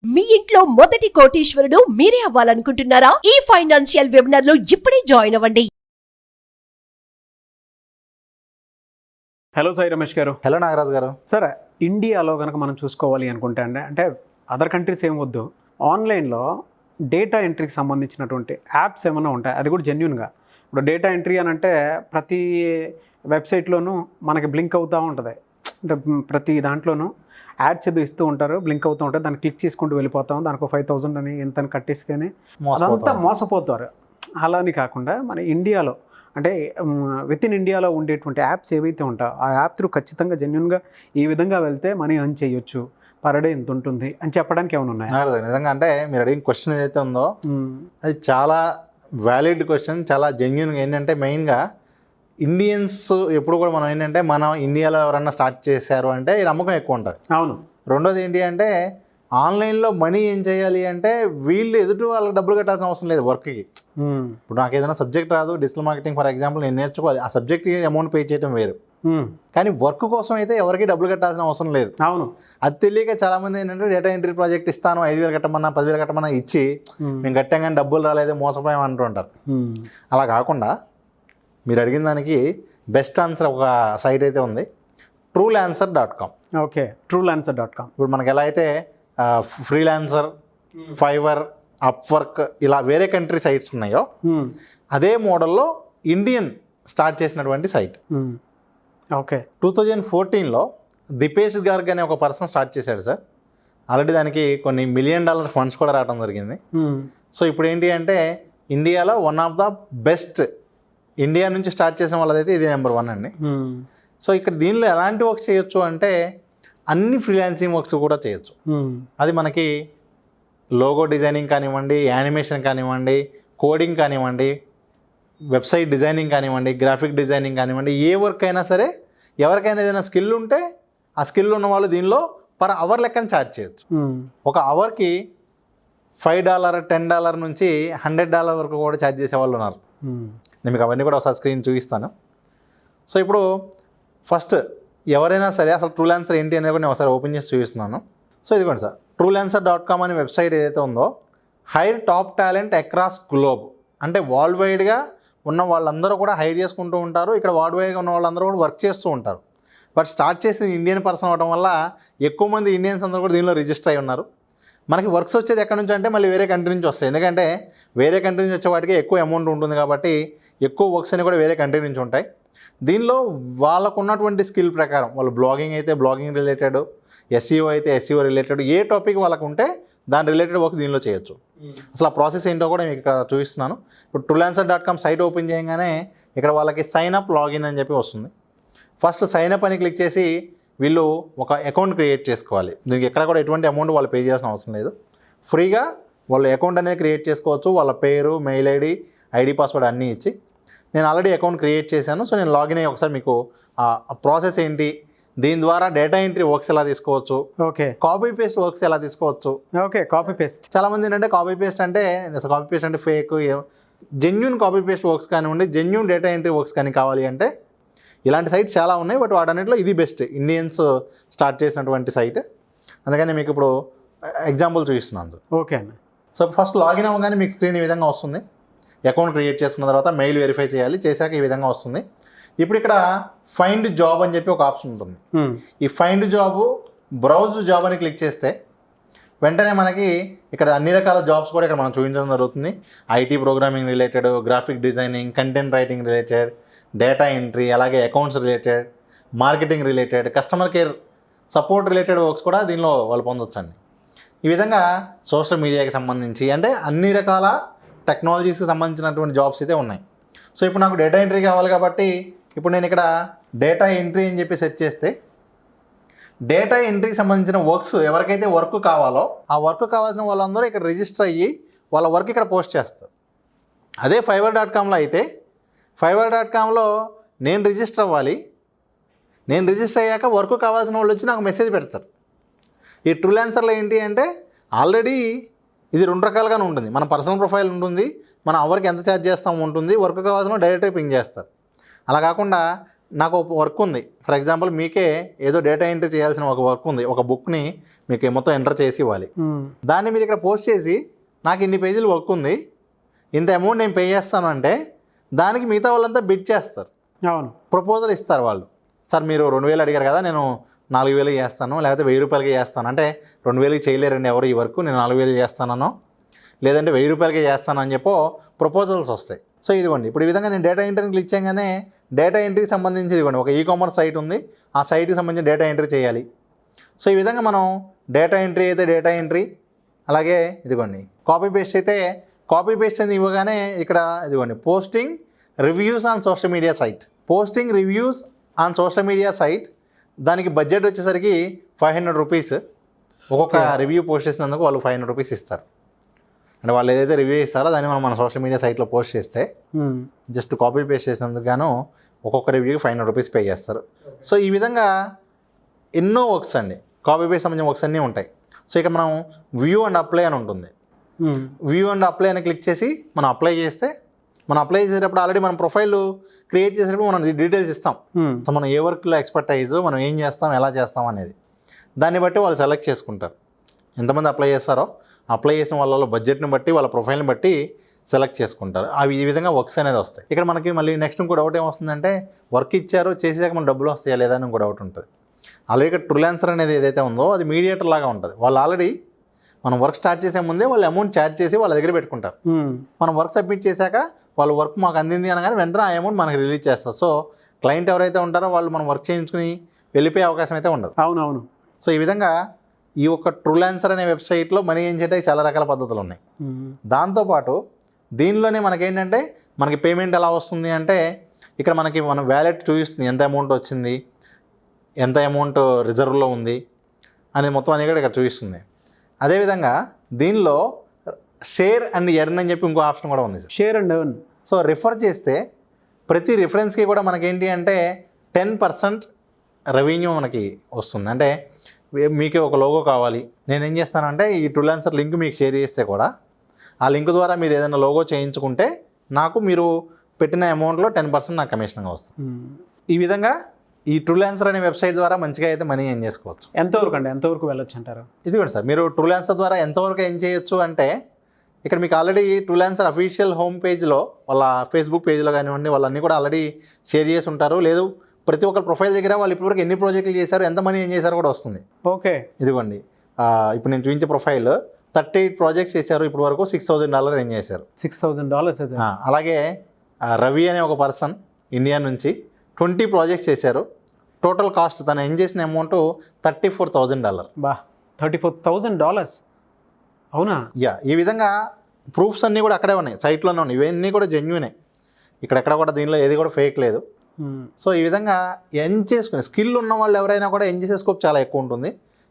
మీ ఇంట్లో మొదటి కోటీశ్వరుడు మీరే అవ్వాలనుకుంటున్నారా? ఈ ఫైనాన్షియల్ వెబినార్ లో ఇప్పుడే జాయిన్ అవ్వండి. హలో సాయి రమేష్ గారు. హలో నాగరాజు గారు. సార్, ఇండియాలో కనుక మనం చూసుకోవాలి అనుకుంటే అంటే అదర్ కంట్రీస్ ఏం వద్దు, ఆన్లైన్లో డేటా ఎంట్రీకి సంబంధించినటువంటి యాప్స్ ఏమైనా ఉంటాయి, అది కూడా జెన్యున్గా. ఇప్పుడు డేటా ఎంట్రీ అని అంటే ప్రతి వెబ్సైట్లోనూ మనకి బ్లింక్ అవుతూ ఉంటుంది. అంటే ప్రతి దాంట్లోనూ యాడ్స్ ఏదో ఇస్తూ ఉంటారు, బ్లింక్ అవుతూ ఉంటారు, దాన్ని క్లిక్ చేసుకుంటూ వెళ్ళిపోతాం, దానికి 5,000 అని ఎంత కట్టేసుకొని అదంతా మోసపోతారు. అలా అని కాకుండా మన ఇండియాలో అంటే విత్ ఇన్ ఇండియాలో ఉండేటువంటి యాప్స్ ఏవైతే ఉంటాయో ఆ యాప్ త్రూ ఖచ్చితంగా జెన్యున్గా ఈ విధంగా వెళ్తే మనీ ఎర్న్ చేయొచ్చు, పర్ డే ఎంత ఉంటుంది అని చెప్పడానికి ఏమైనా ఉన్నాయి? నిజంగా అంటే మీరు అడిగిన క్వశ్చన్ ఏదైతే ఉందో అది చాలా వ్యాలిడ్ క్వశ్చన్, చాలా జెన్యున్గా. ఏంటంటే మెయిన్గా ఇండియన్స్ ఎప్పుడు కూడా మనం ఏంటంటే మనం ఇండియాలో ఎవరన్నా స్టార్ట్ చేశారు అంటే ఈ నమ్మకం ఎక్కువ ఉంటుంది. అవును. రెండోది ఏంటి అంటే ఆన్లైన్లో మనీ ఏం చేయాలి అంటే వీళ్ళు ఎదుటి వాళ్ళకి డబ్బులు కట్టాల్సిన అవసరం లేదు వర్క్కి. ఇప్పుడు నాకు ఏదైనా సబ్జెక్ట్ రాదు, డిజిటల్ మార్కెటింగ్ ఫర్ ఎగ్జాంపుల్ నేను నేర్చుకోవాలి, ఆ సబ్జెక్ట్కి అమౌంట్ పే చేయడం వేరు. కానీ వర్క్ కోసం అయితే ఎవరికి డబ్బులు కట్టాల్సిన అవసరం లేదు. అవును. అది తెలియక చాలామంది ఏంటంటే డేటా ఎంట్రీ ప్రాజెక్ట్ ఇస్తాను, 5,000 కట్టమన్నా 10,000 కట్టమన్నా ఇచ్చి మేము కట్టాం కానీ డబ్బులు రాలేదు, మోసపోయాం అంటుంటారు. అలా కాకుండా మీరు అడిగిన దానికి బెస్ట్ ఆన్సర్ ఒక సైట్ అయితే ఉంది, truelancer.com. Okay, truelancer.com. ఇప్పుడు మనకి ఎలా అయితే ఫ్రీలాన్సర్, ఫైవర్, అప్వర్క్ ఇలా వేరే కంట్రీ సైట్స్ ఉన్నాయో అదే మోడల్లో ఇండియన్ స్టార్ట్ చేసినటువంటి సైట్. ఓకే. 2014లో దిపేష్ గార్గ్ అనే ఒక పర్సన్ స్టార్ట్ చేశాడు సార్. ఆల్రెడీ దానికి కొన్ని $1 మిలియన్ ఫండ్స్ కూడా రావడం జరిగింది. సో ఇప్పుడు ఏంటి అంటే ఇండియాలో one of the best, India నుంచి స్టార్ట్ చేసిన వాళ్ళదైతే ఇది నెంబర్ 1 అండి. సో ఇక్కడ దీనిలో ఎలాంటి వర్క్స్ చేయొచ్చు అంటే అన్ని ఫ్రీలాన్సింగ్ వర్క్స్ కూడా చేయొచ్చు. అది మనకి లోగో డిజైనింగ్ కానివ్వండి, యానిమేషన్ కానివ్వండి, కోడింగ్ కానివ్వండి, వెబ్సైట్ డిజైనింగ్ కానివ్వండి, గ్రాఫిక్ డిజైనింగ్ కానివ్వండి, ఏ వర్క్ అయినా సరే ఎవరికైనా ఏదైనా స్కిల్ ఉంటే ఆ స్కిల్ ఉన్న వాళ్ళు దీనిలో పర్ అవర్ లెక్కన ఛార్జ్ చేయొచ్చు. ఒక అవర్కి $5, $10 నుంచి $100 వరకు కూడా ఛార్జ్ చేసే వాళ్ళు ఉన్నారు. నేను మీకు అవన్నీ కూడా ఒకసారి స్క్రీన్ చూపిస్తాను. సో ఇప్పుడు ఫస్ట్ ఎవరైనా సరే అసలు ట్రూలాన్సర్ ఏంటి అనేది కూడా నేను ఒకసారి ఓపెన్ చేసి చూపిస్తున్నాను. సో ఇదిగోండి సార్, truelancer.com అనే వెబ్సైట్ ఏదైతే ఉందో hire top talent across globe, అంటే వరల్డ్ వైడ్గా ఉన్న వాళ్ళందరూ కూడా హైర్ చేసుకుంటూ ఉంటారు. ఇక్కడ వరల్డ్ వైడ్గా ఉన్న వాళ్ళందరూ కూడా వర్క్ చేస్తూ ఉంటారు. బట్ స్టార్ట్ చేసింది ఇండియన్ పర్సన్ అవడం వల్ల ఎక్కువ మంది ఇండియన్స్ అందరూ కూడా దీనిలో రిజిస్టర్ అయి ఉన్నారు. మనకి వర్క్స్ వచ్చేది ఎక్కడి నుంచి అంటే మళ్ళీ వేరే కంట్రీ నుంచి వస్తాయి, ఎందుకంటే వేరే కంట్రీ నుంచి వచ్చే వాటికి ఎక్కువ అమౌంట్ ఉంటుంది కాబట్టి ఎక్కువ వర్క్స్ అని కూడా వేరే కంట్రీ నుంచి ఉంటాయి. దీనిలో వాళ్ళకు ఉన్నటువంటి స్కిల్ ప్రకారం వాళ్ళు బ్లాగింగ్ అయితే బ్లాగింగ్ రిలేటెడ్, ఎస్ఈఓ అయితే ఎస్ఈఓ రిలేటెడ్, ఏ టాపిక్ వాళ్ళకు ఉంటే దాని రిలేటెడ్ వర్క్ దీనిలో చేయొచ్చు. అసలు ఆ ప్రాసెస్ ఏంటో కూడా మీకు ఇక్కడ చూపిస్తున్నాను. ఇప్పుడు truelancer.com సైట్ ఓపెన్ చేయగానే ఇక్కడ వాళ్ళకి సైన్ అప్, లాగిన్ అని చెప్పి వస్తుంది. ఫస్ట్ సైన్ అప్ అని క్లిక్ చేసి వీళ్ళు ఒక అకౌంట్ క్రియేట్ చేసుకోవాలి. దీనికి ఎక్కడ కూడా ఎటువంటి అమౌంట్ వాళ్ళు పే చేయాల్సిన అవసరం లేదు. ఫ్రీగా వాళ్ళు అకౌంట్ అనేది క్రియేట్ చేసుకోవచ్చు. వాళ్ళ పేరు, మెయిల్ ఐడి పాస్వర్డ్ అన్నీ ఇచ్చి నేను ఆల్రెడీ అకౌంట్ క్రియేట్ చేశాను. సో నేను లాగిన్ అయ్యి ఒకసారి మీకు ఆ ప్రాసెస్ ఏంటి, దీని ద్వారా డేటా ఎంట్రీ వర్క్స్ ఎలా తీసుకోవచ్చు, ఓకే, కాపీ పేస్ట్ వర్క్స్ ఎలా తీసుకోవచ్చు. Okay, copy paste. చాలామంది ఏంటంటే కాపీ పేస్ట్ అంటే కాపీ పేస్ట్ అంటే fake, genuine copy paste works కానివ్వండి, జెన్యున్ డేటా ఎంట్రీ వర్క్స్ కానీ కావాలి అంటే ఇలాంటి సైట్స్ చాలా ఉన్నాయి. బట్ వాటన్నిటిలో ఇది బెస్ట్, ఇండియన్స్ స్టార్ట్ చేసినటువంటి సైట్. అందుకని మీకు ఇప్పుడు ఎగ్జాంపుల్ చూపిస్తున్నాను. ఓకే అండి. సో ఫస్ట్ లాగిన్ అవ్వగానే మీకు స్క్రీన్ ఈ విధంగా వస్తుంది. అకౌంట్ క్రియేట్ చేసుకున్న తర్వాత మెయిల్ వెరిఫై చేయాలి, చేశాక ఈ విధంగా వస్తుంది. ఇప్పుడు ఇక్కడ ఫైండ్ జాబ్ అని చెప్పి ఒక ఆప్షన్ ఉంటుంది. ఈ ఫైండ్ జాబ్, బ్రౌజ్ జాబ్ అని క్లిక్ చేస్తే వెంటనే మనకి ఇక్కడ అన్ని రకాల జాబ్స్ కూడా ఇక్కడ మనం చూపించడం జరుగుతుంది. IT programming related, graphic designing, content writing related, data entry, అలాగే accounts related, marketing related, customer care support related works కూడా దీనిలో వాళ్ళు పొందొచ్చండి. ఈ విధంగా సోషల్ మీడియాకి సంబంధించి అంటే అన్ని రకాల టెక్నాలజీస్కి సంబంధించినటువంటి జాబ్స్ అయితే ఉన్నాయి. సో ఇప్పుడు నాకు డేటా ఎంట్రీ కావాలి కాబట్టి ఇప్పుడు నేను ఇక్కడ డేటా ఎంట్రీ అని చెప్పి సెర్చ్ చేస్తే డేటా ఎంట్రీకి సంబంధించిన వర్క్స్ ఎవరికైతే వర్క్ కావాలో ఆ వర్క్ కావాల్సిన వాళ్ళందరూ ఇక్కడ రిజిస్టర్ అయ్యి వాళ్ళ వర్క్ ఇక్కడ పోస్ట్ చేస్తారు. అదే fiverr.comలో అయితే fiverr.comలో నేను రిజిస్టర్ అవ్వాలి, నేను రిజిస్టర్ అయ్యాక వర్క్ కావాల్సిన వాళ్ళు వచ్చి నాకు మెసేజ్ పెడతారు. ఈ ట్రూలాన్సర్లో ఏంటి అంటే ఆల్రెడీ ఇది 2 రకాలుగానే ఉంటుంది. మన పర్సనల్ ప్రొఫైల్ ఉంటుంది, మన అవర్కి ఎంత ఛార్జ్ చేస్తాము ఉంటుంది, వర్క్ కావాల్సిన డైరెక్ట్గా పింగ్ చేస్తారు. అలా కాకుండా నాకు ఒక వర్క్ ఉంది, ఫర్ ఎగ్జాంపుల్ మీకే ఏదో డేటా ఎంట్రీ చేయాల్సిన ఒక వర్క్ ఉంది, ఒక బుక్ని మీకు మొత్తం ఎంటర్ చేసి ఇవ్వాలి. దాన్ని మీరు ఇక్కడ పోస్ట్ చేసి నాకు ఇన్ని పేజీలు వర్క్ ఉంది, ఇంత అమౌంట్ నేను పే చేస్తాను అంటే దానికి మిగతా వాళ్ళంతా బిడ్ చేస్తారు. అవును, ప్రపోజల్ ఇస్తారు వాళ్ళు. సార్ మీరు 2000 అడిగారు కదా, నేను 4000 చేస్తాను, లేకపోతే 1000 రూపాయలకి చేస్తాను అంటే 2000కి చేయలేరండి ఎవరు ఈ వర్క్, నేను 4000 చేస్తానో లేదంటే 1000 రూపాయలకి చేస్తానని చెప్పో ప్రపోజల్స్ వస్తాయి. సో ఇదిగోండి, ఇప్పుడు ఈ విధంగా నేను డేటా ఎంట్రీని క్లిక్ చేయగానే డేటా ఎంట్రీకి సంబంధించి ఇదిగోండి ఒక కామర్స్ సైట్ ఉంది, ఆ సైట్కి సంబంధించిన డేటా ఎంట్రీ చేయాలి. సో ఈ విధంగా మనం డేటా ఎంట్రీ అయితే డేటా ఎంట్రీ, అలాగే ఇదిగోండి కాపీ పేస్ట్ అయితే కాపీ పేస్ట్ అని ఇవ్వగానే ఇక్కడ ఇదిగోండి posting reviews on social media site, posting reviews on social media site. దానికి బడ్జెట్ వచ్చేసరికి 500 రూపీస్. ఒక్కొక్క రివ్యూ పోస్ట్ చేసినందుకు వాళ్ళు 500 రూపీస్ ఇస్తారు. అంటే వాళ్ళు ఏదైతే రివ్యూ ఇస్తారో దాన్ని మనం మన సోషల్ మీడియా సైట్లో పోస్ట్ చేస్తే జస్ట్ కాపీ పేస్ట్ చేసినందుకు గాను ఒక్కొక్క రివ్యూకి 500 రూపీస్ పే చేస్తారు. సో ఈ విధంగా ఎన్నో వర్క్స్ అండి, కాపీ పేస్ట్ సంబంధించిన వర్క్స్ అన్నీ ఉంటాయి. సో ఇక్కడ మనం వ్యూ అండ్ అప్లై అని ఉంటుంది. వ్యూ అండ్ అప్లై అని క్లిక్ చేసి మనం అప్లై చేస్తే, మనం అప్లై చేసేటప్పుడు ఆల్రెడీ మనం ప్రొఫైల్ క్రియేట్ చేసేటప్పుడు మనం డీటెయిల్స్ ఇస్తాం. సో మనం ఏ వర్క్లో ఎక్స్పర్టైజ్, మనం ఏం చేస్తాం, ఎలా చేస్తాం అనేది దాన్ని బట్టి వాళ్ళు సెలెక్ట్ చేసుకుంటారు. ఎంతమంది అప్లై చేస్తారో అప్లై చేసిన వాళ్ళ బడ్జెట్ని బట్టి వాళ్ళ ప్రొఫైల్ని బట్టి సెలెక్ట్ చేసుకుంటారు. అవి ఈ విధంగా వర్క్స్ అనేది వస్తాయి. ఇక్కడ మనకి మళ్ళీ నెక్స్ట్ ఇంకో డౌట్ ఏమొస్తుందంటే వర్క్ ఇచ్చారో చేసాక మన డబ్బులు వస్తాయా లేదా అని ఇంకో డౌట్ ఉంటుంది. ఆల్రెడీ ఇక్కడ ట్రూలాన్సర్ అనేది ఏదైతే ఉందో అది మీడియేటర్ లాగా ఉంటుంది. వాళ్ళు ఆల్రెడీ మనం వర్క్ స్టార్ట్ చేసే ముందే వాళ్ళు అమౌంట్ ఛార్జ్ చేసి వాళ్ళ దగ్గర పెట్టుకుంటారు. మనం వర్క్ సబ్మిట్ చేశాక వాళ్ళు వర్క్ మాకు అందింది అనగానే వెంటనే ఆ అమౌంట్ మనకి రిలీజ్ చేస్తారు. సో క్లయింట్ ఎవరైతే ఉంటారో వాళ్ళు మనం వర్క్ చేయించుకుని వెళ్ళిపోయే అవకాశం అయితే ఉండదు. అవునవును. సో ఈ విధంగా ఈ ఒక ట్రూలాన్సర్ అనే వెబ్సైట్లో మనీ ఏం చేయడానికి చాలా రకాల పద్ధతులు ఉన్నాయి. దాంతోపాటు దీనిలోనే మనకేంటంటే మనకి పేమెంట్ ఎలా వస్తుంది అంటే ఇక్కడ మనకి మన వ్యాలెట్ చూపిస్తుంది, ఎంత అమౌంట్ వచ్చింది, ఎంత అమౌంట్ రిజర్వ్లో ఉంది అనేది మొత్తం అనేది కూడా ఇక్కడ చూపిస్తుంది. అదేవిధంగా దీనిలో షేర్ అండ్ ఎర్న్ అని చెప్పి ఇంకో ఆప్షన్ కూడా ఉంది. Share and earn. So refer చేస్తే ప్రతి రిఫరెన్స్కి కూడా మనకేంటి అంటే 10% రెవెన్యూ మనకి వస్తుంది. అంటే మీకు ఒక లోగో కావాలి, నేను ఏం చేస్తానంటే ఈ ట్రూలాన్సర్ లింక్ మీకు షేర్ చేస్తే కూడా ఆ లింక్ ద్వారా మీరు ఏదైనా లోగో చేయించుకుంటే నాకు మీరు పెట్టిన అమౌంట్లో 10% నాకు కమిషన్గా వస్తుంది. ఈ విధంగా ఈ ట్రూలాన్సర్ అనే వెబ్సైట్ ద్వారా మంచిగా అయితే మనీ ఏం చేసుకోవచ్చు. ఎంతవరకు అండి, ఎంతవరకు వెళ్ళొచ్చు అంటారు? ఇదిగోండి సార్, మీరు ట్రూలాన్సర్ ద్వారా ఎంతవరకు ఏం చేయొచ్చు అంటే ఇక్కడ మీకు ఆల్రెడీ ట్రూలాన్సర్ అఫీషియల్ హోమ్ పేజ్లో వాళ్ళ ఫేస్బుక్ పేజ్లో కానివ్వండి వాళ్ళన్నీ కూడా ఆల్రెడీ షేర్ చేసి ఉంటారు. లేదు ప్రతి ఒక్క ప్రొఫైల్ దగ్గర వాళ్ళు ఇప్పటివరకు ఎన్ని ప్రాజెక్టులు చేశారు, ఎంత మనీ ఏం చేశారు కూడా వస్తుంది. ఓకే, ఇదిగోండి ఇప్పుడు నేను చూపించే ప్రొఫైల్ 38 ప్రాజెక్ట్స్ చేశారు, ఇప్పటి వరకు $6,000 ఏం చేశారు. $6,000. అలాగే రవి అనే ఒక పర్సన్ ఇండియా నుంచి 20 ప్రాజెక్ట్స్ చేశారు. టోటల్ కాస్ట్ తను ఏం చేసిన అమౌంట్ $34,000. బా, $34,000. అవునా? ఈ విధంగా ప్రూఫ్స్ అన్నీ కూడా అక్కడే ఉన్నాయి, సైట్లోనే ఉన్నాయి. ఇవన్నీ కూడా జెన్యూనే, ఇక్కడెక్కడ కూడా దీనిలో ఏది కూడా ఫేక్ లేదు. సో ఈ విధంగా ఎన్ చేసుకుని స్కిల్ ఉన్న వాళ్ళు ఎవరైనా కూడా ఎన్ చేసే స్కోప్ చాలా ఎక్కువ ఉంటుంది.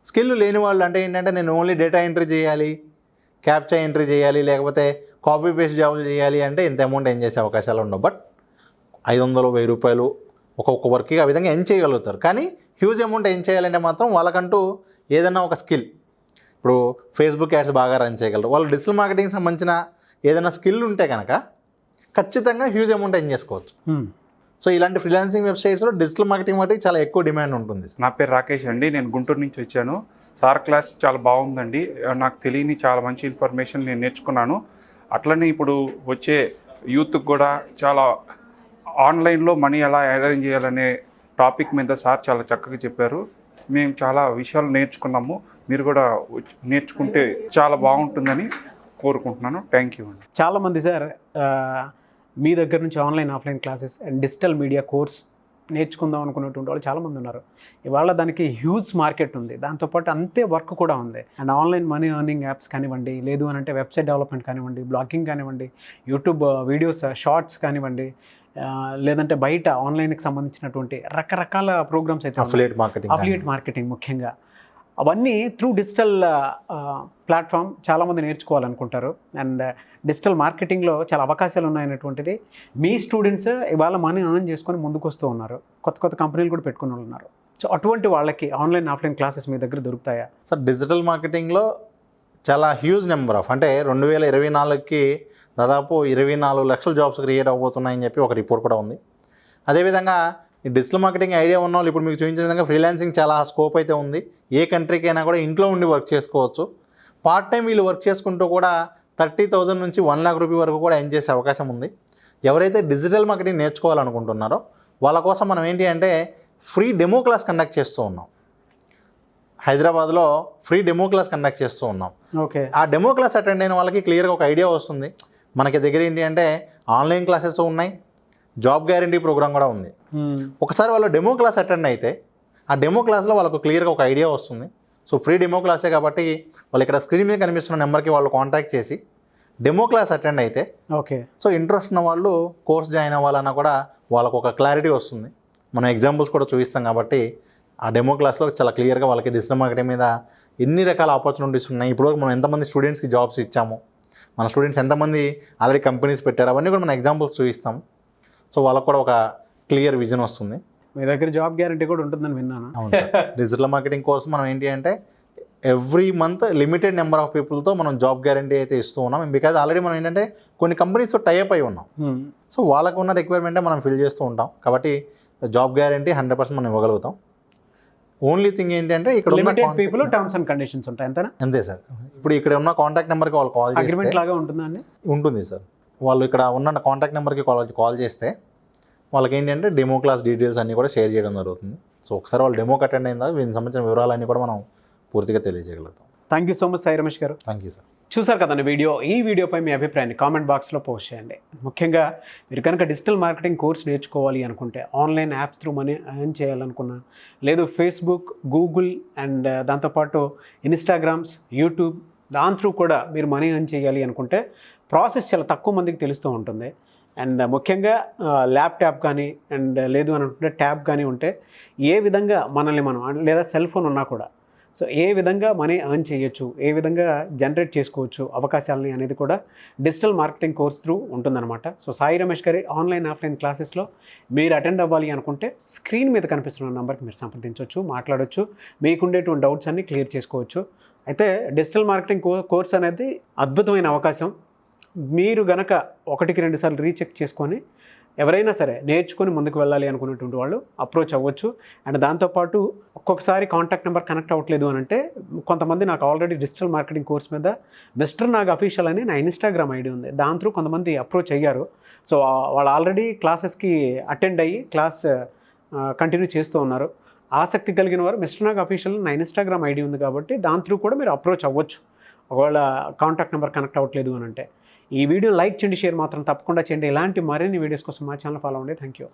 స్కిల్ లేని వాళ్ళు అంటే ఏంటంటే నేను ఓన్లీ డేటా ఎంట్రీ చేయాలి, క్యాప్చా ఎంట్రీ చేయాలి, లేకపోతే కాపీ పేస్ట్ జాబులు చేయాలి అంటే ఇంత అమౌంట్ ఏం చేసే అవకాశాలు ఉండవు. బట్ 500, 1000 రూపాయలు ఒక్కొక్క వర్క్కి ఆ విధంగా ఏం చేయగలుగుతారు. కానీ హ్యూజ్ అమౌంట్ ఏం చేయాలంటే మాత్రం వాళ్ళకంటూ ఏదైనా ఒక స్కిల్, ఇప్పుడు ఫేస్బుక్ యాడ్స్ బాగా రన్ చేయగలరు, వాళ్ళు డిజిటల్ మార్కెటింగ్ సంబంధించిన ఏదైనా స్కిల్ ఉంటే కనుక ఖచ్చితంగా హ్యూజ్ అమౌంట్ ఏం చేసుకోవచ్చు. సో ఇలాంటి ఫ్రీలాన్సింగ్ వెబ్సైట్స్లో డిజిటల్ మార్కెటింగ్ వాటికి చాలా ఎక్కువ డిమాండ్ ఉంటుంది. నా పేరు రాకేష్ అండి, నేను గుంటూరు నుంచి వచ్చాను. సార్ క్లాస్ చాలా బాగుందండి, నాకు తెలియని చాలా మంచి ఇన్ఫర్మేషన్ నేను నేర్చుకున్నాను. అట్లనే ఇప్పుడు వచ్చే యూత్కి కూడా చాలా ఆన్లైన్లో మనీ ఎలా అరేంజ్ చేయాలనే టాపిక్ మీద సార్ చాలా చక్కగా చెప్పారు. మేము చాలా విషయాలు నేర్చుకున్నాము, మీరు కూడా నేర్చుకుంటే చాలా బాగుంటుందని కోరుకుంటున్నాను. థ్యాంక్ యూ అండి. చాలామంది సార్ మీ దగ్గర నుంచి online offline classes and digital media course నేర్చుకుందాం అనుకున్నటువంటి వాళ్ళు చాలామంది ఉన్నారు. ఇవాళ దానికి హ్యూజ్ మార్కెట్ ఉంది, దాంతోపాటు అంతే వర్క్ కూడా ఉంది. And online money earning apps కానివ్వండి, లేదు అని అంటే వెబ్సైట్ డెవలప్మెంట్ కానివ్వండి, బ్లాగింగ్ కానివ్వండి, యూట్యూబ్ వీడియోస్ షార్ట్స్ కానివ్వండి, లేదంటే బయట ఆన్లైన్కి సంబంధించినటువంటి రకరకాల ప్రోగ్రామ్స్ అయితే అఫిలియేట్ మార్కెటింగ్ ముఖ్యంగా అవన్నీ త్రూ డిజిటల్ ప్లాట్ఫామ్ చాలామంది నేర్చుకోవాలనుకుంటారు. అండ్ డిజిటల్ మార్కెటింగ్లో చాలా అవకాశాలు ఉన్నాయనేటువంటిది మీ స్టూడెంట్స్ ఇవాళ మనీ ఎర్న్ చేసుకొని ముందుకు వస్తూ ఉన్నారు, కొత్త కొత్త కంపెనీలు కూడా పెట్టుకుని ఉన్నారు. సో అటువంటి వాళ్ళకి ఆన్లైన్ ఆఫ్లైన్ క్లాసెస్ మీ దగ్గర దొరుకుతాయా సార్? డిజిటల్ మార్కెటింగ్లో చాలా హ్యూజ్ నెంబర్ ఆఫ్, అంటే 2024కి దాదాపు 24 లక్షల జాబ్స్ క్రియేట్ అవబోతున్నాయని చెప్పి ఒక రిపోర్ట్ కూడా ఉంది. అదేవిధంగా ఈ డిజిటల్ మార్కెటింగ్ ఐడియా ఉన్న వాళ్ళు ఇప్పుడు మీకు చూపించిన విధంగా ఫ్రీలాన్సింగ్ చాలా స్కోప్ అయితే ఉంది. ఏ కంట్రీకి అయినా కూడా ఇంట్లో ఉండి వర్క్ చేసుకోవచ్చు. పార్ట్ టైం వీళ్ళు వర్క్ చేసుకుంటూ కూడా 30,000 నుంచి 1 lakh రూపీ వరకు కూడా ఎర్న్ చేసే అవకాశం ఉంది. ఎవరైతే డిజిటల్ మార్కెటింగ్ నేర్చుకోవాలనుకుంటున్నారో వాళ్ళ కోసం మనం ఏంటి అంటే ఫ్రీ డెమో క్లాస్ కండక్ట్ చేస్తూ ఉన్నాం. హైదరాబాద్లో ఫ్రీ డెమో క్లాస్ కండక్ట్ చేస్తూ ఉన్నాం. ఓకే. ఆ డెమో క్లాస్ అటెండ్ అయిన వాళ్ళకి క్లియర్గా ఒక ఐడియా వస్తుంది. మనకి దగ్గర ఏంటి అంటే ఆన్లైన్ క్లాసెస్ ఉన్నాయి, జాబ్ గ్యారంటీ ప్రోగ్రామ్ కూడా ఉంది. ఒకసారి వాళ్ళు డెమో క్లాస్ అటెండ్ అయితే ఆ డెమో క్లాస్లో వాళ్ళకు క్లియర్గా ఒక ఐడియా వస్తుంది. సో ఫ్రీ డెమో క్లాసే కాబట్టి వాళ్ళు ఇక్కడ స్క్రీన్ మీద కనిపిస్తున్న నెంబర్కి వాళ్ళు కాంటాక్ట్ చేసి డెమో క్లాస్ అటెండ్ అయితే ఓకే. సో ఇంట్రెస్ట్ ఉన్న వాళ్ళు కోర్స్ జాయిన్ అవ్వాలన్నా కూడా వాళ్ళకు ఒక క్లారిటీ వస్తుంది. మనం ఎగ్జాంపుల్స్ కూడా చూపిస్తాం కాబట్టి ఆ డెమో క్లాస్లో చాలా క్లియర్గా వాళ్ళకి డిజిటల్ మార్కెటింగ్ మీద ఎన్ని రకాల ఆపర్చునిటీస్ ఉన్నాయి, ఇప్పుడు మనం ఎంతమంది స్టూడెంట్స్కి జాబ్స్ ఇచ్చాము, మన స్టూడెంట్స్ ఎంతమంది ఆల్రెడీ కంపెనీస్ పెట్టారు, అవన్నీ కూడా మనం ఎగ్జాంపుల్స్ చూపిస్తాం. సో వాళ్ళకు కూడా ఒక క్లియర్ విజన్ వస్తుంది. మీ దగ్గర జాబ్ గ్యారంటీ కూడా ఉంటుందని విన్నాను. అవును సార్. డిజిటల్ మార్కెటింగ్ కోర్స్ మనం ఏంటి అంటే every month limited number of పీపుల్తో మనం జాబ్ గ్యారంటీ అయితే ఇస్తూ ఉన్నాం. బికాజ్ ఆల్రెడీ మనం ఏంటంటే కొన్ని కంపెనీస్తో టైఅప్ అయి ఉన్నాం. సో వాళ్ళకు ఉన్న రిక్వైర్మెంటే మనం ఫిల్ చేస్తూ ఉంటాం కాబట్టి జాబ్ గ్యారంటీ 100% మనం ఇవ్వగలుగుతాం. ఓన్లీ థింగ్ ఏంటంటే ఇక్కడ limited people terms and conditions ఉంటాయి అంతేనా? అంతే సార్. ఇప్పుడు ఇక్కడ ఉన్న కాంటాక్ట్ నెంబర్కి వాళ్ళు కాల్ అగ్రిమెంట్ చేస్తే లాగా ఉంటుందా అండి? ఉంటుంది సార్. వాళ్ళు ఇక్కడ ఉన్న కాంటాక్ట్ నెంబర్కి కాల్ చేస్తే వాళ్ళకి ఏంటంటే డెమో క్లాస్ డీటెయిల్స్ అన్నీ కూడా షేర్ చేయడం జరుగుతుంది. సో ఒకసారి వాళ్ళు డెమోకి అటెండ్ అయిన తర్వాత దీనికి సంబంధించిన వివరాలన్నీ కూడా మనం పూర్తిగా తెలియజేయగలుగుతాం. Thank you so much Sai Ramesh garu. Thank you sir. చూసారు కదండి ఈ వీడియోపై మీ అభిప్రాయాన్ని కామెంట్ బాక్స్లో పోస్ట్ చేయండి. ముఖ్యంగా మీరు కనుక డిజిటల్ మార్కెటింగ్ కోర్స్ నేర్చుకోవాలి అనుకుంటే, online apps through money earn చేయాలనుకున్నా, లేదు ఫేస్బుక్, గూగుల్ అండ్ దాంతోపాటు ఇన్స్టాగ్రామ్స్, యూట్యూబ్ దాని త్రూ కూడా మీరు మనీ ఎర్న్ చేయాలి అనుకుంటే ప్రాసెస్ చాలా తక్కువ మందికి తెలుస్తూ ఉంటుంది. అండ్ ముఖ్యంగా ల్యాప్టాప్ కానీ అండ్ లేదు అని అనుకుంటే ట్యాబ్ కానీ ఉంటే ఏ విధంగా మనల్ని మనం లేదా సెల్ ఫోన్ ఉన్నా కూడా సో ఏ విధంగా మనీ ఎర్న్ చేయొచ్చు, ఏ విధంగా జనరేట్ చేసుకోవచ్చు అవకాశాలని అనేది కూడా డిజిటల్ మార్కెటింగ్ కోర్స్ త్రూ ఉంటుందన్నమాట. సో సాయి రమేష్ గారి ఆన్లైన్ ఆఫ్లైన్ క్లాసెస్లో మీరు అటెండ్ అవ్వాలి అనుకుంటే స్క్రీన్ మీద కనిపిస్తున్న నెంబర్కి మీరు సంప్రదించవచ్చు, మాట్లాడవచ్చు, మీకుండేటువంటి డౌట్స్ అన్నీ క్లియర్ చేసుకోవచ్చు. అయితే డిజిటల్ మార్కెటింగ్ కోర్స్ అనేది అద్భుతమైన అవకాశం. మీరు గనక 1-2 సార్లు రీచెక్ చేసుకొని ఎవరైనా సరే నేర్చుకొని ముందుకు వెళ్ళాలి అనుకున్నటువంటి వాళ్ళు అప్రోచ్ అవ్వచ్చు. అండ్ దాంతోపాటు ఒక్కొక్కసారి కాంటాక్ట్ నెంబర్ కనెక్ట్ అవ్వట్లేదు అని అంటే కొంతమంది నాకు ఆల్రెడీ డిజిటల్ మార్కెటింగ్ కోర్స్ మీద మిస్టర్ నాగ్ అఫీషియల్ అని నా ఇన్స్టాగ్రామ్ ఐడి ఉంది, దాని త్రూ కొంతమంది అప్రోచ్ అయ్యారు. సో వాళ్ళు ఆల్రెడీ క్లాసెస్కి అటెండ్ అయ్యి క్లాస్ కంటిన్యూ చేస్తూ ఉన్నారు. ఆసక్తి కలిగిన వారు మిస్టర్ నాగ్ అఫీషియల్ నా ఇన్స్టాగ్రామ్ ఐడి ఉంది కాబట్టి దాని త్రూ కూడా మీరు అప్రోచ్ అవ్వచ్చు ఒకవేళ కాంటాక్ట్ నెంబర్ కనెక్ట్ అవ్వట్లేదు అని అంటే. ఈ వీడియో లైక్ చేయండి, షేర్ మాత్రం తప్పకుండా చేయండి. ఇలాంటి మరిన్ని వీడియోస్ కోసం మా ఛానల్ ఫాలో అవ్వండి. Thank you.